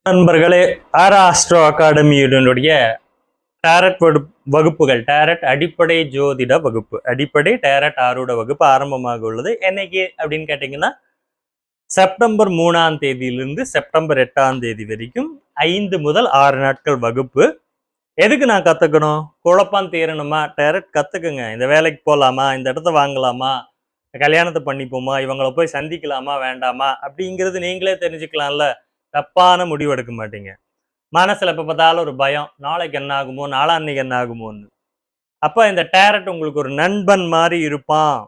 நண்பர்களே, ஆரா astro அகாடமியுடைய tarot வகுப்புகள், டேரட் அடிப்படை ஜோதிட வகுப்பு, அடிப்படை டேரட் ஆரூட வகுப்பு ஆரம்பமாக உள்ளது. என்னைக்கு அப்படின்னு கேட்டீங்கன்னா, செப்டம்பர் 3ஆம் தேதியிலிருந்து செப்டம்பர் 8ஆம் தேதி வரைக்கும் 5 முதல் 6 நாட்கள் வகுப்பு. எதுக்கு நான் கத்துக்கணும்? குழப்பம் தீரணுமா? டேரட் கத்துக்குங்க. இந்த வேலைக்கு போகலாமா, இந்த இடத்த வாங்கலாமா, கல்யாணத்தை பண்ணிப்போமா, இவங்களை போய் சந்திக்கலாமா வேண்டாமா அப்படிங்கிறது நீங்களே தெரிஞ்சுக்கலாம்ல. தப்பான முடிவு எடுக்க மாட்டீங்க. மனசுல எப்ப பார்த்தாலும் ஒரு பயம், நாளைக்கு என்ன ஆகுமோ, நாளான்னைக்கு என்ன ஆகுமோன்னு. அப்ப இந்த டேரட் உங்களுக்கு ஒரு நண்பன் மாதிரி இருப்பான்.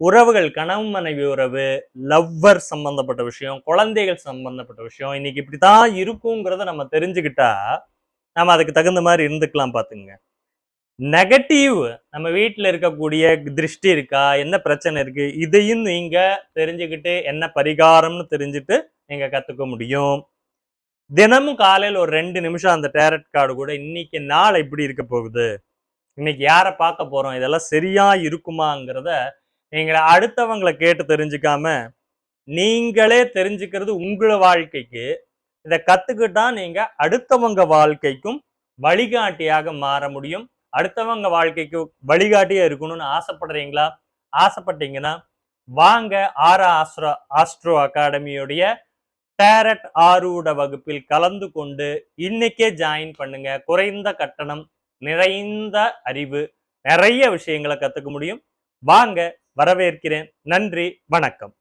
உறவுகள், கணவன் மனைவி உறவு, லவ்வர் சம்பந்தப்பட்ட விஷயம், குழந்தைகள் சம்பந்தப்பட்ட விஷயம், இன்னைக்கு இப்படித்தான் இருக்குங்கிறத நம்ம தெரிஞ்சுக்கிட்டா நம்ம அதுக்கு தகுந்த மாதிரி இருந்துக்கலாம். பாத்துங்க, நெகட்டிவ் நம்ம வீட்டுல இருக்கக்கூடிய திருஷ்டி இருக்கா, என்ன பிரச்சனை இருக்கு, இதையும் நீங்க தெரிஞ்சுக்கிட்டு என்ன பரிகாரம்னு தெரிஞ்சுட்டு நீங்க கத்துக்க முடியும். தினமும் காலையில் ஒரு 2 நிமிஷம் அந்த டேரட் கார்டு கூட இன்னைக்கு நாள் எப்படி இருக்க போகுது, இன்னைக்கு யாரை பார்க்க போறோம், இதெல்லாம் சரியா இருக்குமாங்கிறத நீங்க அடுத்தவங்களை கேட்டு தெரிஞ்சுக்காம நீங்களே தெரிஞ்சுக்கிறது உங்கள வாழ்க்கைக்கு. இதை கத்துக்கிட்டா நீங்க அடுத்தவங்க வாழ்க்கைக்கும் வழிகாட்டியாக மாற முடியும். அடுத்தவங்க வாழ்க்கைக்கு வழிகாட்டியா இருக்கணும்னு ஆசைப்படுறீங்களா? ஆசைப்பட்டீங்கன்னா வாங்க ஆரா ஆஸ்ட்ரோ அகாடமியுடைய டேரட் ஆரூட வகுப்பில் கலந்து கொண்டு இன்னைக்கே ஜாயின் பண்ணுங்க. குறைந்த கட்டணம், நிறைந்த அறிவு, நிறைய விஷயங்களை கத்துக்க முடியும். வாங்க, வரவேற்கிறேன். நன்றி, வணக்கம்.